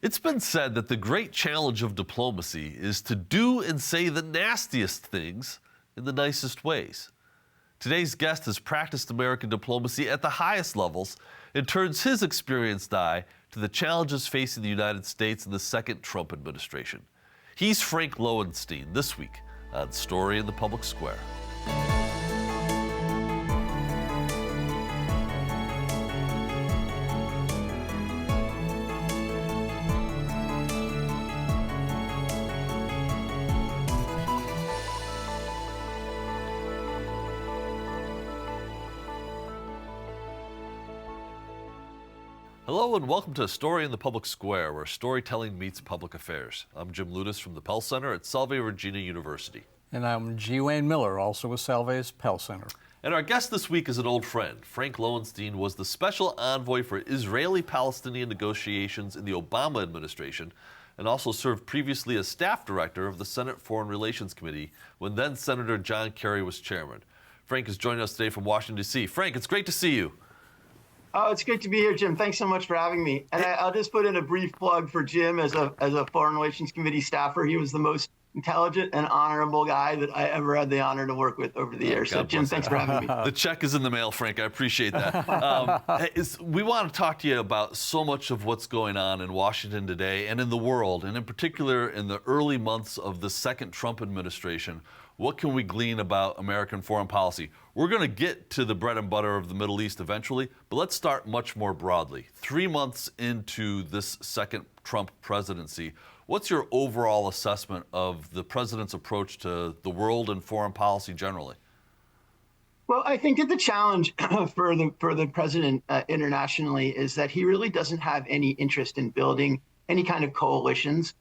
It's been said that the great challenge of diplomacy is to do and say the nastiest things in the nicest ways. Today's guest has practiced American diplomacy at the highest levels and turns his experienced eye to the challenges facing the United States in the second Trump administration. He's Frank Lowenstein this week on Story in the Public Square. Hello and welcome to A Story in the Public Square, where storytelling meets public affairs. I'm Jim Ludis from the Pell Center at Salve Regina University. And I'm G. Wayne Miller, also with Salve's Pell Center. And our guest this week is an old friend. Frank Lowenstein was the special envoy for Israeli-Palestinian negotiations in the Obama administration and also served previously as staff director of the Senate Foreign Relations Subcommittee when then Senator John Kerry was chairman. Frank is joining us today from Washington, D.C. Frank, it's great to see you. Oh, it's great to be here, Jim. Thanks so much for having me. And I'll just put in a brief plug for Jim as a Foreign Relations Committee staffer. He was the most intelligent and honorable guy that I ever had the honor to work with over the years. So, Jim, thanks for having me. The check is in the mail, Frank. I appreciate that. We want to talk to you about so much of what's going on in Washington today and in the world, and in particular in the early months of the second Trump administration. What can we glean about American foreign policy? We're going to get to the bread and butter of the Middle East eventually, but let's start much more broadly. 3 months into this second Trump presidency, what's your overall assessment of the president's approach to the world and foreign policy generally? Well, I think that the challenge for the president internationally is that he really doesn't have any interest in building any kind of coalitions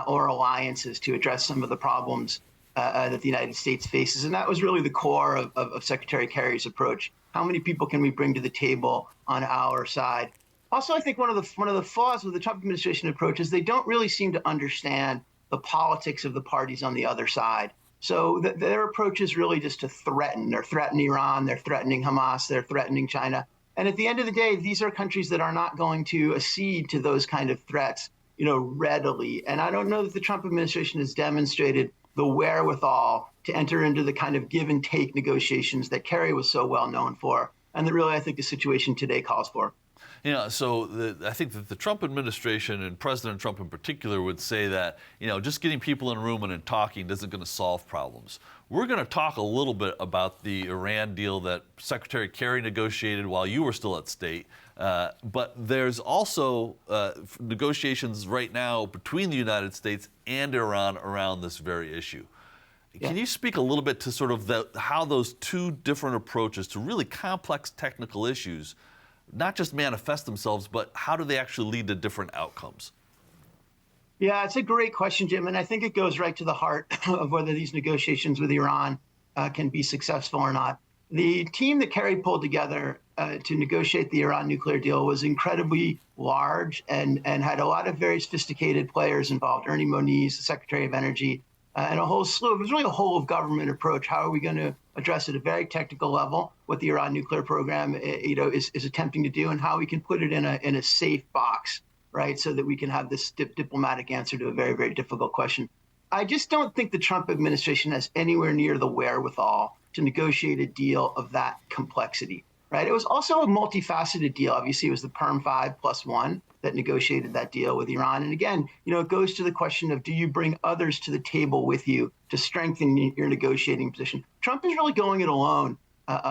or alliances to address some of the problems that the United States faces. And that was really the core of Secretary Kerry's approach. How many people can we bring to the table on our side? Also, I think one of the flaws with the Trump administration approach is they don't really seem to understand the politics of the parties on the other side. So their approach is really just to threaten. They're threatening Iran, they're threatening Hamas, they're threatening China. And at the end of the day, these are countries that are not going to accede to those kind of threats, readily. And I don't know that the Trump administration has demonstrated the wherewithal to enter into the kind of give and take negotiations that Kerry was so well known for, and that really I think the situation today calls for. So I think that the Trump administration and President Trump in particular would say that, just getting people in a room and talking isn't going to solve problems. We're going to talk a little bit about the Iran deal that Secretary Kerry negotiated while you were still at state. But there's also negotiations right now between the United States and Iran around this very issue. Yeah. Can you speak a little bit to sort of how those two different approaches to really complex technical issues not just manifest themselves, but how do they actually lead to different outcomes? Yeah, it's a great question, Jim, and I think it goes right to the heart of whether these negotiations with Iran can be successful or not. The team that Kerry pulled together to negotiate the Iran nuclear deal was incredibly large and had a lot of very sophisticated players involved. Ernie Moniz, the Secretary of Energy, and a whole slew. It was really a whole of government approach. How are we going to address at a very technical level what the Iran nuclear program is attempting to do, and how we can put it in a safe box, right, so that we can have this diplomatic answer to a very, very difficult question. I just don't think the Trump administration has anywhere near the wherewithal to negotiate a deal of that complexity, right? It was also a multifaceted deal. Obviously, it was the Perm 5+1 that negotiated that deal with Iran. And again, it goes to the question of, do you bring others to the table with you to strengthen your negotiating position? Trump is really going it alone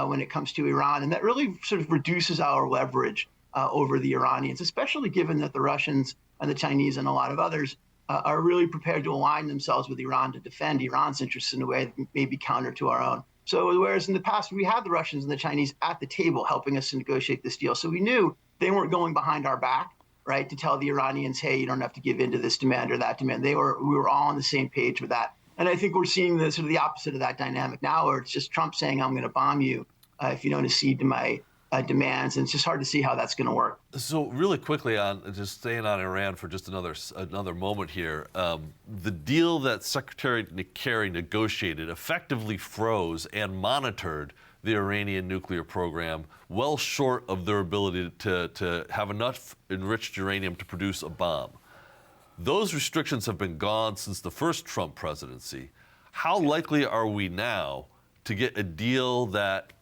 when it comes to Iran, and that really sort of reduces our leverage over the Iranians, especially given that the Russians and the Chinese and a lot of others are really prepared to align themselves with Iran to defend Iran's interests in a way that may be counter to our own. So whereas in the past, we had the Russians and the Chinese at the table helping us to negotiate this deal. So we knew they weren't going behind our back, right, to tell the Iranians, hey, you don't have to give in to this demand or that demand. We were all on the same page with that. And I think we're seeing the sort of the opposite of that dynamic now, where it's just Trump saying, I'm going to bomb you if you don't accede to my demands. And it's just hard to see how that's going to work. So really quickly on just staying on Iran for just another moment here, the deal that Secretary Kerry negotiated effectively froze and monitored the Iranian nuclear program well short of their ability to have enough enriched uranium to produce a bomb. Those restrictions have been gone since the first Trump presidency. How likely are we now to get a deal that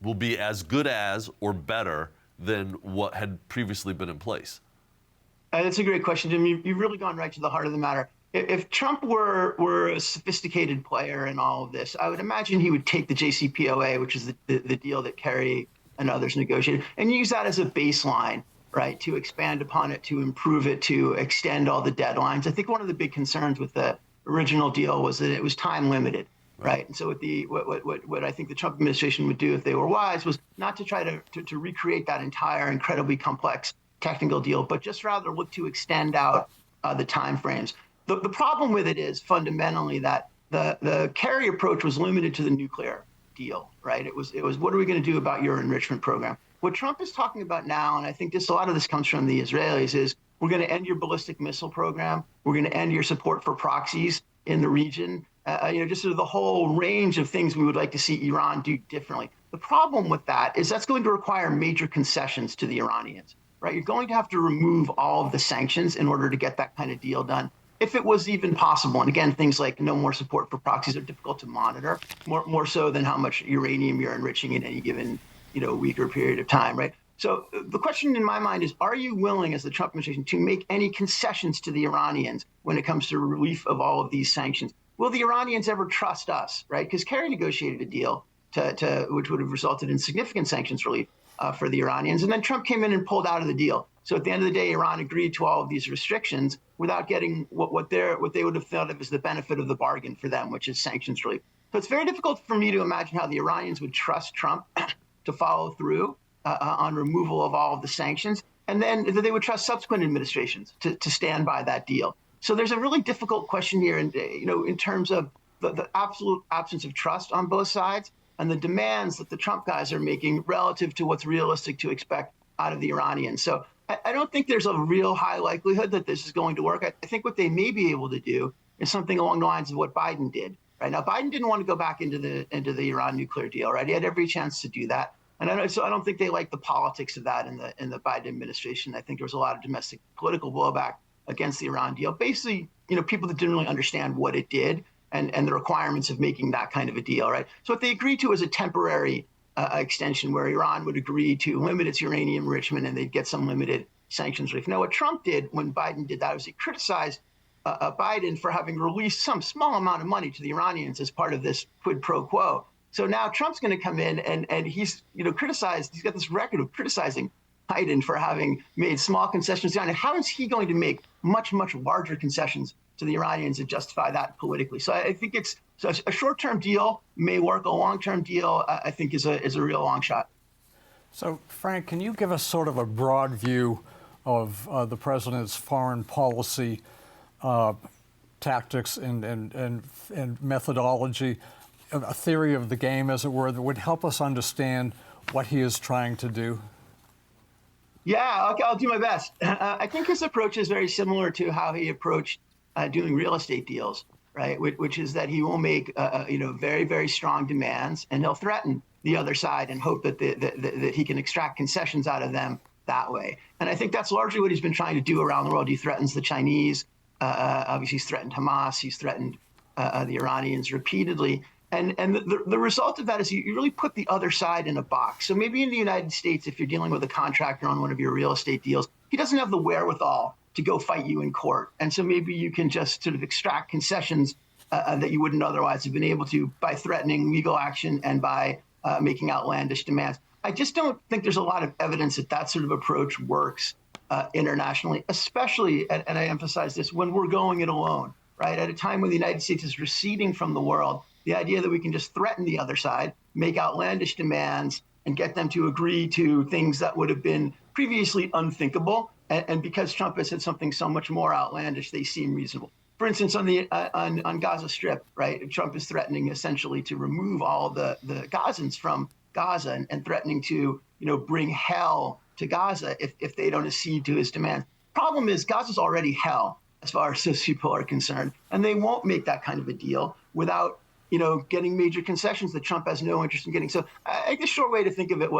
will be as good as or better than what had previously been in place? That's a great question, Jim. You've really gone right to the heart of the matter. If Trump were a sophisticated player in all of this, I would imagine he would take the JCPOA, which is the deal that Kerry and others negotiated, and use that as a baseline, right, to expand upon it, to improve it, to extend all the deadlines. I think one of the big concerns with the original deal was that it was time limited, right? And so what I think the Trump administration would do if they were wise was not to try to recreate that entire incredibly complex technical deal, but just rather look to extend out the timeframes. The problem with it is fundamentally that the Kerry approach was limited to the nuclear deal, right? It was what are we going to do about your enrichment program? What Trump is talking about now, and I think a lot of this comes from the Israelis, is we're going to end your ballistic missile program. We're going to end your support for proxies in the region. Just sort of the whole range of things we would like to see Iran do differently. The problem with that is that's going to require major concessions to the Iranians, right? You're going to have to remove all of the sanctions in order to get that kind of deal done, if it was even possible. And again, things like no more support for proxies are difficult to monitor, more so than how much uranium you're enriching in any given week or period of time, right? So the question in my mind is, are you willing, as the Trump administration, to make any concessions to the Iranians when it comes to relief of all of these sanctions? Will the Iranians ever trust us, right? Because Kerry negotiated a deal which would have resulted in significant sanctions relief for the Iranians. And then Trump came in and pulled out of the deal. So at the end of the day, Iran agreed to all of these restrictions without getting what they would have thought of as the benefit of the bargain for them, which is sanctions relief. So it's very difficult for me to imagine how the Iranians would trust Trump to follow through on removal of all of the sanctions, and then that they would trust subsequent administrations to stand by that deal. So there's a really difficult question here, in terms of the absolute absence of trust on both sides and the demands that the Trump guys are making relative to what's realistic to expect out of the Iranians. So I don't think there's a real high likelihood that this is going to work. I think what they may be able to do is something along the lines of what Biden did. Right now, Biden didn't want to go back into the Iran nuclear deal. Right, he had every chance to do that, and I don't think they like the politics of that in the Biden administration. I think there was a lot of domestic political blowback against the Iran deal. Basically, people that didn't really understand what it did and the requirements of making that kind of a deal. Right, so what they agreed to was a temporary extension where Iran would agree to limit its uranium enrichment and they'd get some limited sanctions relief. Now, what Trump did when Biden did that was he criticized Biden for having released some small amount of money to the Iranians as part of this quid pro quo. So now Trump's going to come in and he's criticized. He's got this record of criticizing Biden for having made small concessions to Iran. How is he going to make much, much larger concessions to the Iranians and justify that politically? So I think a short-term deal may work. A long-term deal, I think, is a real long shot. So, Frank, can you give us sort of a broad view of the president's foreign policy tactics and methodology, a theory of the game, as it were, that would help us understand what he is trying to do? Yeah, okay, I'll do my best. I think his approach is very similar to how he approached doing real estate deals, right? Which is that he will make very, very strong demands, and he'll threaten the other side and hope that that he can extract concessions out of them that way. And I think that's largely what he's been trying to do around the world. He threatens the Chinese. Obviously, he's threatened Hamas. He's threatened the Iranians repeatedly. And the result of that is you really put the other side in a box. So maybe in the United States, if you're dealing with a contractor on one of your real estate deals, he doesn't have the wherewithal to go fight you in court. And so maybe you can just sort of extract concessions that you wouldn't otherwise have been able to by threatening legal action and by making outlandish demands. I just don't think there's a lot of evidence that sort of approach works internationally, especially, and I emphasize this, when we're going it alone, right? At a time when the United States is receding from the world, the idea that we can just threaten the other side, make outlandish demands, and get them to agree to things that would have been previously unthinkable. And because Trump has said something so much more outlandish, they seem reasonable. For instance, on Gaza Strip, right? Trump is threatening essentially to remove all the Gazans from Gaza and threatening to, bring hell to Gaza if they don't accede to his demands. Problem is, Gaza's already hell as far as those people are concerned, and they won't make that kind of a deal without, getting major concessions that Trump has no interest in getting. So I think the short way to think of it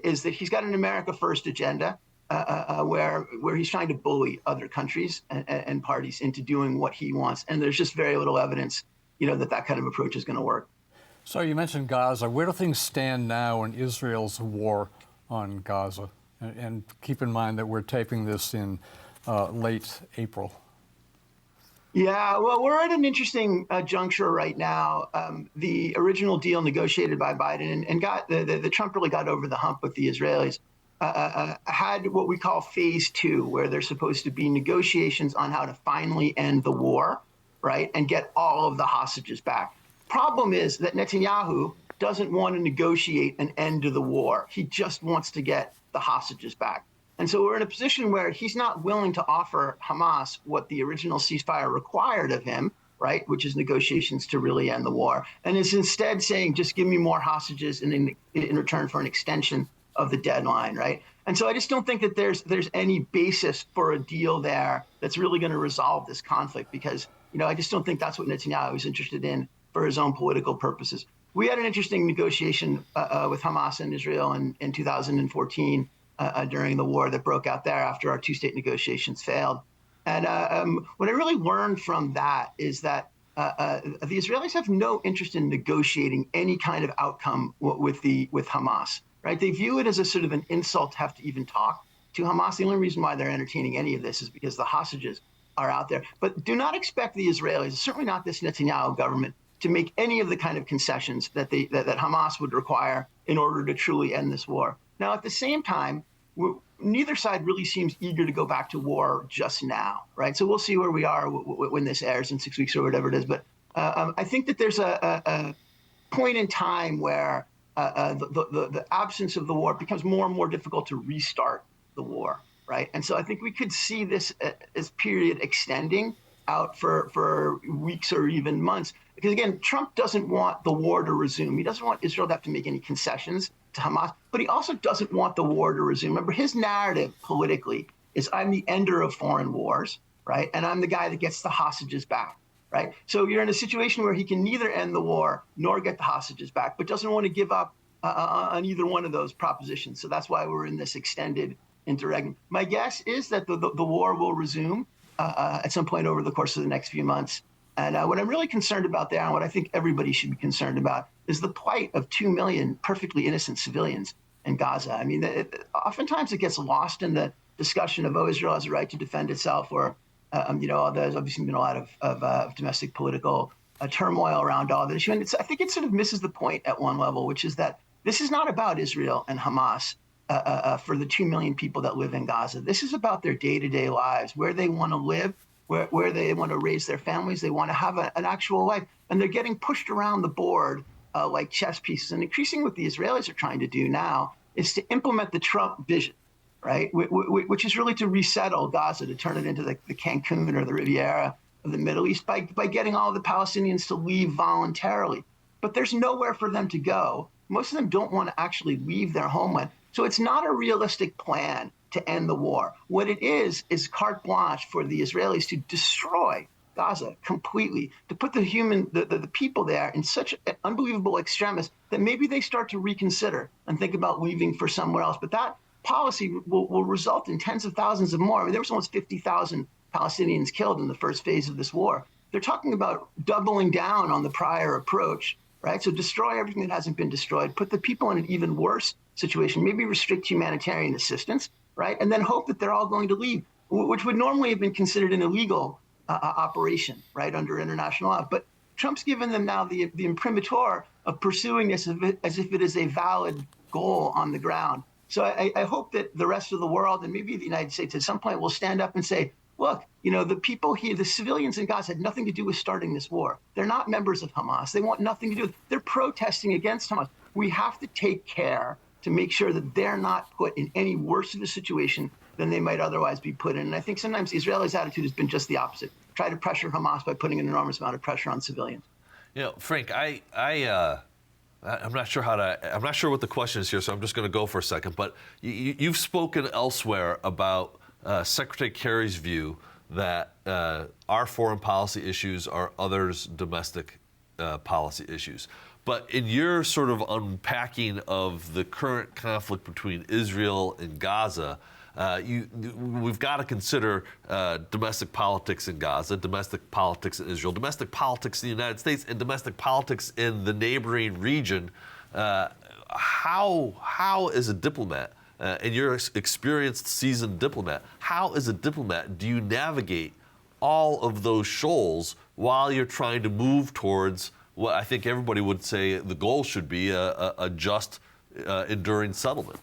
is that he's got an America First agenda. where he's trying to bully other countries and parties into doing what he wants. And there's just very little evidence, that kind of approach is going to work. So you mentioned Gaza. Where do things stand now in Israel's war on Gaza? And keep in mind that we're taping this in late April. Yeah, well, we're at an interesting juncture right now. The original deal negotiated by Biden and got the Trump really got over the hump with the Israelis. Had what we call phase 2, where there's supposed to be negotiations on how to finally end the war, right, and get all of the hostages back. Problem is that Netanyahu doesn't want to negotiate an end to the war. He just wants to get the hostages back. And so we're in a position where he's not willing to offer Hamas what the original ceasefire required of him, right, which is negotiations to really end the war, and is instead saying, just give me more hostages in return for an extension of the deadline, right? And so I just don't think that there's any basis for a deal there that's really going to resolve this conflict, because, I just don't think that's what Netanyahu is interested in for his own political purposes. We had an interesting negotiation with Hamas and Israel in 2014 during the war that broke out there after our two-state negotiations failed. And what I really learned from that is that the Israelis have no interest in negotiating any kind of outcome with Hamas, right? They view it as a sort of an insult to have to even talk to Hamas. The only reason why they're entertaining any of this is because the hostages are out there. But do not expect the Israelis, certainly not this Netanyahu government, to make any of the kind of concessions that Hamas would require in order to truly end this war. Now, at the same time, neither side really seems eager to go back to war just now, right? So we'll see where we are when this airs in 6 weeks or whatever it is. But I think that there's a point in time where the absence of the war becomes more and more difficult to restart the war, right? And so I think we could see this period extending out for weeks or even months. Because again, Trump doesn't want the war to resume. He doesn't want Israel to have to make any concessions to Hamas, but he also doesn't want the war to resume. Remember, his narrative politically is, I'm the ender of foreign wars, right? And I'm the guy that gets the hostages back, right? So you're in a situation where he can neither end the war nor get the hostages back, but doesn't want to give up on either one of those propositions. So that's why we're in this extended interregnum. My guess is that the war will resume at some point over the course of the next few months. And what I'm really concerned about there, and what I think everybody should be concerned about, is the plight of 2 million perfectly innocent civilians in Gaza. I mean, oftentimes it gets lost in the discussion of, Israel has a right to defend itself, or, there's obviously been a lot of domestic political turmoil around all this issue. And I think it sort of misses the point at one level, which is that this is not about Israel and Hamas for the 2 million people that live in Gaza. This is about their day-to-day lives, where they want to live, where they want to raise their families. They want to have an actual life. And they're getting pushed around the board like chess pieces. And increasingly what the Israelis are trying to do now is to implement the Trump vision, right? Which is really to resettle Gaza, to turn it into the Cancun or the Riviera of the Middle East by getting all the Palestinians to leave voluntarily. But there's nowhere for them to go. Most of them don't want to actually leave their homeland. So it's not a realistic plan to end the war. What it is carte blanche for the Israelis to destroy Gaza completely, to put the people there in such an unbelievable extremis that maybe they start to reconsider and think about leaving for somewhere else. But that policy will result in tens of thousands of more. I mean, there was almost 50,000 Palestinians killed in the first phase of this war. They're talking about doubling down on the prior approach, right? So destroy everything that hasn't been destroyed, put the people in an even worse situation, maybe restrict humanitarian assistance, right? And then hope that they're all going to leave, which would normally have been considered an illegal operation, right, under international law. But Trump's given them now the imprimatur of pursuing this as if it is a valid goal on the ground. So I hope that the rest of the world, and maybe the United States at some point, will stand up and say, look, the people here, the civilians in Gaza had nothing to do with starting this war. They're not members of Hamas. They want nothing to do with it. They're protesting against Hamas. We have to take care to make sure that they're not put in any worse of a situation than they might otherwise be put in. And I think sometimes the Israelis' attitude has been just the opposite. Try to pressure Hamas by putting an enormous amount of pressure on civilians. Frank, I'm not sure I'm not sure what the question is here, so I'm just going to go for a second. But you've spoken elsewhere about Secretary Kerry's view that our foreign policy issues are others' domestic policy issues. But in your sort of unpacking of the current conflict between Israel and Gaza, we've got to consider domestic politics in Gaza, domestic politics in Israel, domestic politics in the United States, and domestic politics in the neighboring region. How as a diplomat, and you're an experienced, seasoned diplomat, how as a diplomat do you navigate all of those shoals while you're trying to move towards what I think everybody would say the goal should be, a just, enduring settlement?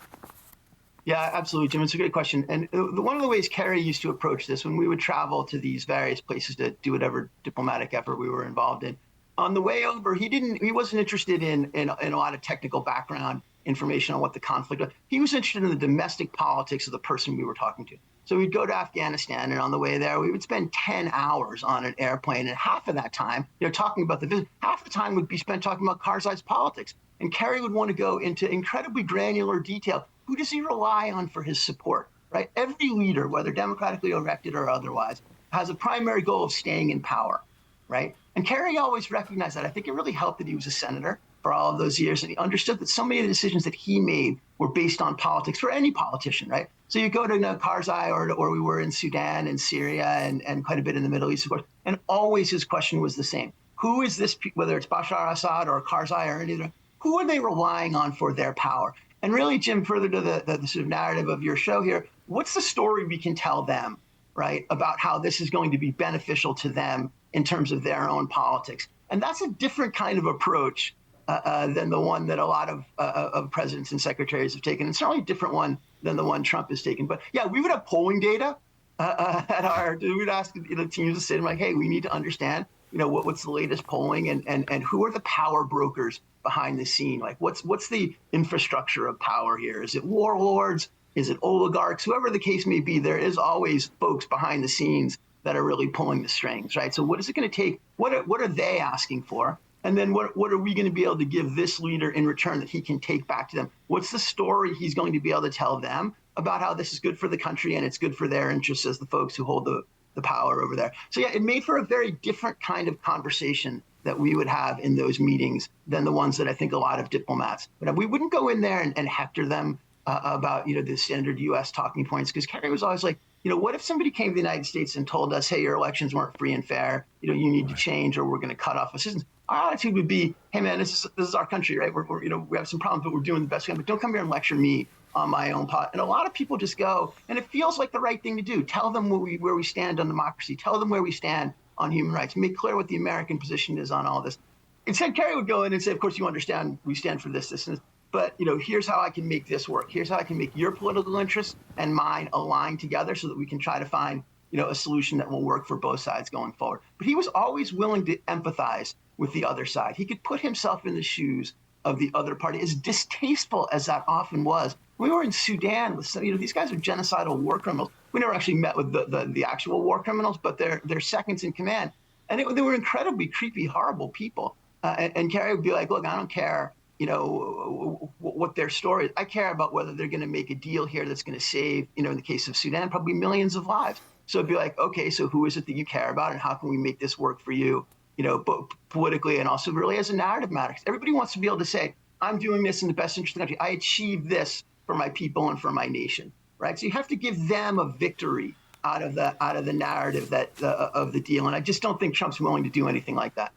Yeah, absolutely, Jim. It's a great question. And one of the ways Kerry used to approach this when we would travel to these various places to do whatever diplomatic effort we were involved in, on the way over, he wasn't interested in a lot of technical background information on what the conflict was. He was interested in the domestic politics of the person we were talking to. So we'd go to Afghanistan, and on the way there, we would spend 10 hours on an airplane, and half of that time, talking about the visit, half the time would be spent talking about Karzai's politics. And Kerry would want to go into incredibly granular detail. Who does he rely on for his support, right? Every leader, whether democratically elected or otherwise, has a primary goal of staying in power, right? And Kerry always recognized that. I think it really helped that he was a senator for all of those years, and he understood that so many of the decisions that he made were based on politics for any politician, right? So you go to Karzai, or we were in Sudan and Syria and quite a bit in the Middle East, of course, and always his question was the same. Who is this, whether it's Bashar Assad or Karzai or any other, who are they relying on for their power? And really, Jim, further to the sort of narrative of your show here, what's the story we can tell them, right, about how this is going to be beneficial to them in terms of their own politics? And that's a different kind of approach than the one that a lot of presidents and secretaries have taken. It's certainly a different one than the one Trump has taken. But yeah, we would have polling data we would ask the teams to say, like, hey, we need to understand, what's the latest polling and who are the power brokers behind the scene? Like, what's the infrastructure of power here? Is it warlords? Is it oligarchs? Whoever the case may be, there is always folks behind the scenes that are really pulling the strings, right? So what is it going to take? What are they asking for? And then what are we going to be able to give this leader in return that he can take back to them? What's the story he's going to be able to tell them about how this is good for the country and it's good for their interests as the folks who hold the power over there? So yeah, it made for a very different kind of conversation that we would have in those meetings than the ones that I think a lot of diplomats would have. We wouldn't go in there and hector them about, the standard U.S. talking points, because Kerry was always like, what if somebody came to the United States and told us, hey, your elections weren't free and fair, you need to change, or we're going to cut off assistance? Our attitude would be, hey, man, this is our country, right? We're we have some problems, but we're doing the best we can. But don't come here and lecture me on my own pot. And a lot of people just go, and it feels like the right thing to do. Tell them where we stand on democracy. Tell them where we stand on human rights. Make clear what the American position is on all this. Instead, Kerry would go in and say, of course, you understand we stand for this, and this. But here's how I can make this work. Here's how I can make your political interests and mine align together so that we can try to find a solution that will work for both sides going forward. But he was always willing to empathize with the other side. He could put himself in the shoes of the other party, as distasteful as that often was. We were in Sudan with some, these guys are genocidal war criminals. We never actually met with the actual war criminals, but they're seconds in command. And they were incredibly creepy, horrible people. And Kerry would be like, look, I don't care, what their story is. I care about whether they're going to make a deal here that's going to save, in the case of Sudan, probably millions of lives. So it'd be like, okay, so who is it that you care about, and how can we make this work for you, both politically and also really as a narrative matter? 'Cause everybody wants to be able to say, I'm doing this in the best interest of the country. I achieved this for my people and for my nation, right? So you have to give them a victory out of the narrative of the deal. And I just don't think Trump's willing to do anything like that.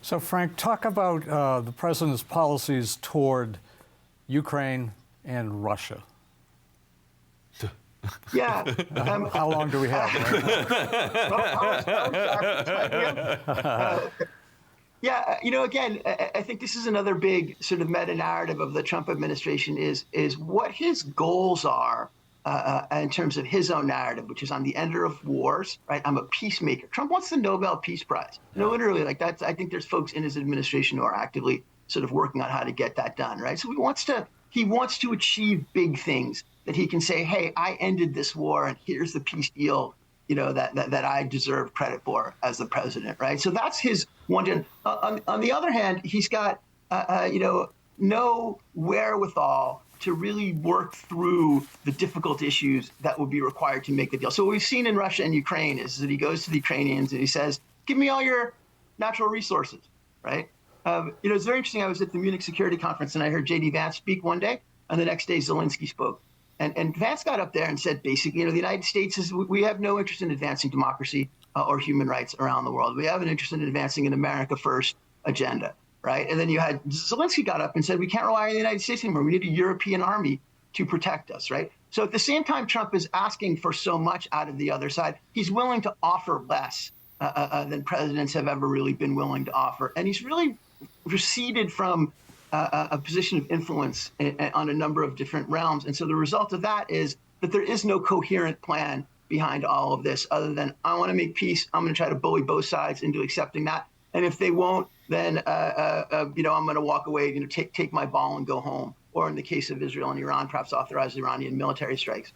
So, Frank, talk about the president's policies toward Ukraine and Russia. Yeah. How long do we have? Yeah, again, I think this is another big sort of meta-narrative of the Trump administration is what his goals are in terms of his own narrative, which is I'm the ender of wars, right? I'm a peacemaker. Trump wants the Nobel Peace Prize. Literally, like that's. I think there's folks in his administration who are actively sort of working on how to get that done, right? So he wants to achieve big things that he can say, hey, I ended this war, and here's the peace deal, that I deserve credit for as the president, right? So that's his one. On the other hand, he's got, no wherewithal to really work through the difficult issues that would be required to make the deal. So what we've seen in Russia and Ukraine is that he goes to the Ukrainians and he says, give me all your natural resources, right? It's very interesting. I was at the Munich Security Conference and I heard J.D. Vance speak one day, and the next day Zelensky spoke. And Vance got up there and said, basically, the United States we have no interest in advancing democracy or human rights around the world. We have an interest in advancing an America First agenda, right? And then you had Zelensky got up and said, we can't rely on the United States anymore. We need a European army to protect us, right? So at the same time, Trump is asking for so much out of the other side, he's willing to offer less than presidents have ever really been willing to offer. And he's really receded from a position of influence on a number of different realms. And so the result of that is that there is no coherent plan behind all of this other than I want to make peace. I'm going to try to bully both sides into accepting that. And if they won't, then I'm going to walk away, take my ball and go home. Or in the case of Israel and Iran, perhaps authorize Iranian military strikes.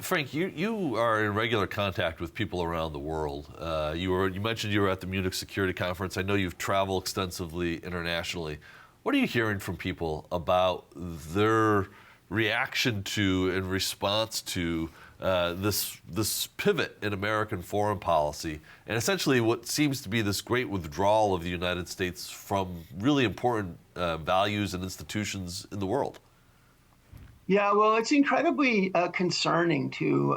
Frank, you are in regular contact with people around the world. You mentioned you were at the Munich Security Conference. I know you've traveled extensively internationally. What are you hearing from people about their reaction to and response to this pivot in American foreign policy, and essentially what seems to be this great withdrawal of the United States from really important values and institutions in the world? Yeah, well, it's incredibly concerning to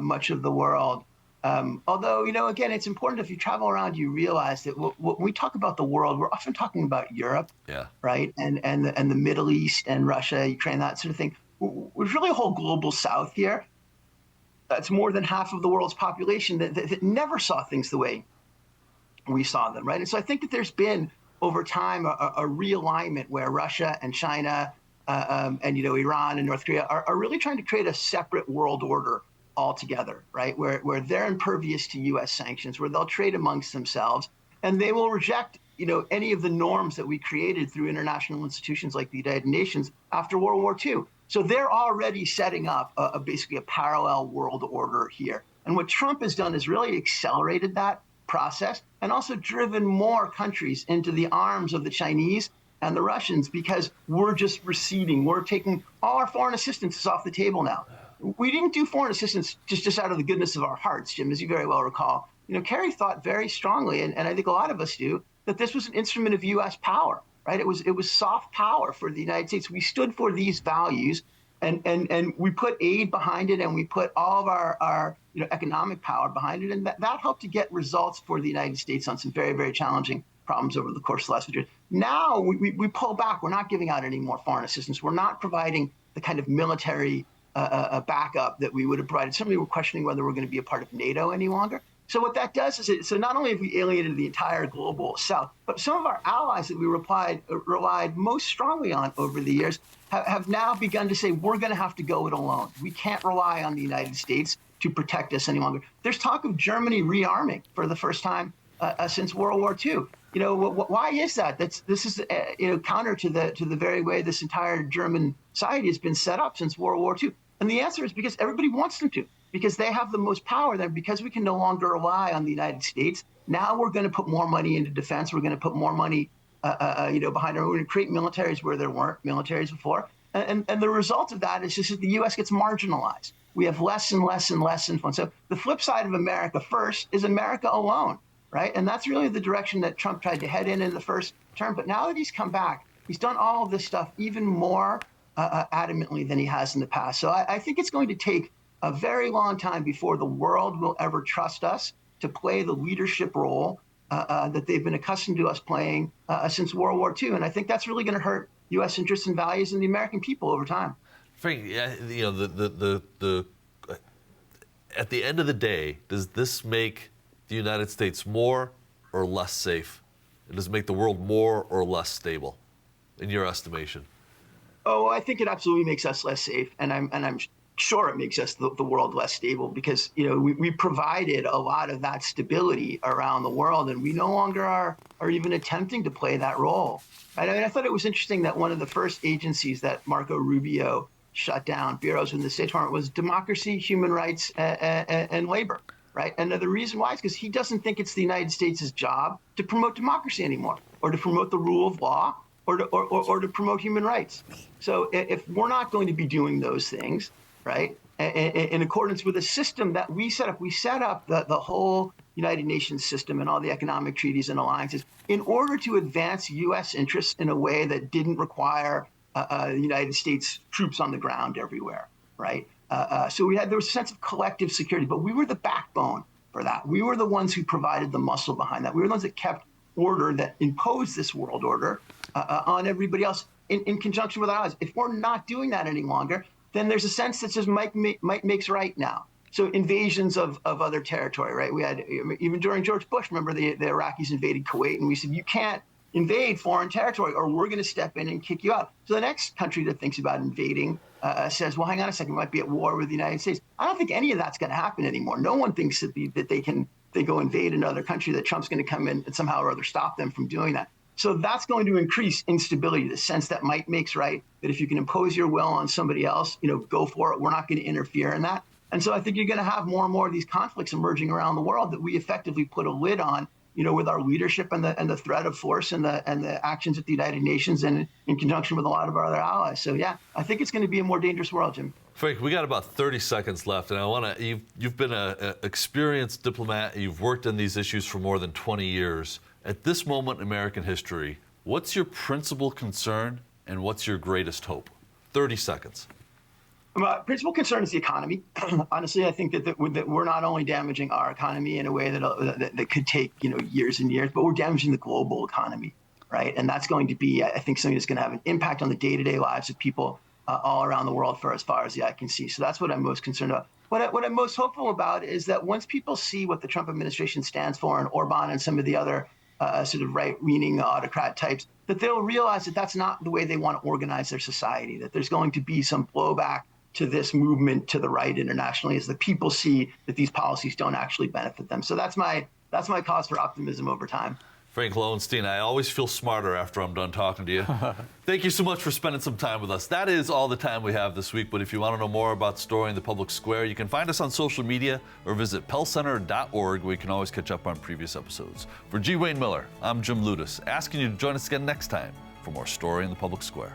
much of the world. Although, again, it's important if you travel around, you realize that when we talk about the world, we're often talking about Europe, right, and the Middle East and Russia, Ukraine, that sort of thing. There's really a whole global South here. That's more than half of the world's population that never saw things the way we saw them, right? And so I think that there's been, over time, a realignment where Russia and China and Iran and North Korea are really trying to create a separate world order altogether, right? Where they're impervious to U.S. sanctions, where they'll trade amongst themselves, and they will reject any of the norms that we created through international institutions like the United Nations after World War II. So they're already setting up basically a parallel world order here. And what Trump has done is really accelerated that process and also driven more countries into the arms of the Chinese and the Russians because we're just receding. We're taking all our foreign assistance is off the table now. We didn't do foreign assistance just out of the goodness of our hearts, Jim, as you very well recall. Kerry thought very strongly, and I think a lot of us do, that this was an instrument of U.S. power. Right? It was soft power for the United States. We stood for these values, and we put aid behind it, and we put all of our economic power behind it, and that helped to get results for the United States on some very, very challenging problems over the course of the last few years. Now we pull back. We're not giving out any more foreign assistance. We're not providing the kind of military backup that we would have provided. Certainly, we're questioning whether we're going to be a part of NATO any longer. So what that does is, so not only have we alienated the entire global South, but some of our allies that we relied most strongly on over the years have now begun to say, we're going to have to go it alone. We can't rely on the United States to protect us any longer. There's talk of Germany rearming for the first time since World War II. Why is that? This is counter to the very way this entire German society has been set up since World War II. And the answer is because everybody wants them to. Because they have the most power there, because we can no longer rely on the United States. Now we're going to put more money into defense. We're going to put more money, behind it. We're going to create militaries where there weren't militaries before. And the result of that is just that the U.S. gets marginalized. We have less and less and less influence. So the flip side of America first is America alone, right? And that's really the direction that Trump tried to head in the first term. But now that he's come back, he's done all of this stuff even more adamantly than he has in the past. So I think it's going to take a very long time before the world will ever trust us to play the leadership role that they've been accustomed to us playing since World War II. And I think that's really going to hurt U.S. interests and values and the American people over time. Frank, at the end of the day, does this make the United States more or less safe? Does it make the world more or less stable, in your estimation? Oh, I think it absolutely makes us less safe, and I'm sure it makes us the world less stable because we provided a lot of that stability around the world, and we no longer are even attempting to play that role. Right? I mean, I thought it was interesting that one of the first agencies that Marco Rubio shut down, bureaus in the State Department, was democracy, human rights, and labor. Right? And the reason why is because he doesn't think it's the United States' job to promote democracy anymore, or to promote the rule of law, or to promote human rights. So if we're not going to be doing those things, right, in accordance with a system that we set up the whole United Nations system and all the economic treaties and alliances in order to advance U.S. interests in a way that didn't require the United States troops on the ground everywhere. right? So there was a sense of collective security, but we were the backbone for that. We were the ones who provided the muscle behind that. We were the ones that kept order, that imposed this world order on everybody else in conjunction with our allies. If we're not doing that any longer, then there's a sense that says might makes right now. So invasions of other territory, right? We had, even during George Bush, remember the Iraqis invaded Kuwait, and we said, you can't invade foreign territory or we're going to step in and kick you out. So the next country that thinks about invading says, well, hang on a second, we might be at war with the United States. I don't think any of that's going to happen anymore. No one thinks that they go invade another country, that Trump's going to come in and somehow or other stop them from doing that. So that's going to increase instability, the sense that might makes right, that if you can impose your will on somebody else, go for it. We're not going to interfere in that. And so I think you're going to have more and more of these conflicts emerging around the world that we effectively put a lid on, with our leadership and the threat of force and the actions at the United Nations and in conjunction with a lot of our other allies. So yeah, I think it's going to be a more dangerous world, Jim. Frank, we got about 30 seconds left, and I want to. You've been an experienced diplomat. You've worked on these issues for more than 20 years. At this moment in American history, what's your principal concern and what's your greatest hope? 30 seconds. My principal concern is the economy. Honestly, I think that we're not only damaging our economy in a way that could take years and years, but we're damaging the global economy, right? And that's going to be, I think, something that's going to have an impact on the day-to-day lives of people all around the world for as far as the eye can see. So that's what I'm most concerned about. What I'm most hopeful about is that once people see what the Trump administration stands for, and Orban and some of the other sort of right-leaning autocrat types, that they'll realize that that's not the way they want to organize their society, that there's going to be some blowback to this movement to the right internationally, as the people see that these policies don't actually benefit them. So that's my cause for optimism over time. Frank Lowenstein, I always feel smarter after I'm done talking to you. Thank you so much for spending some time with us. That is all the time we have this week, but if you want to know more about Story in the Public Square, you can find us on social media or visit pellcenter.org, where you can always catch up on previous episodes. For G. Wayne Miller, I'm Jim Ludis, asking you to join us again next time for more Story in the Public Square.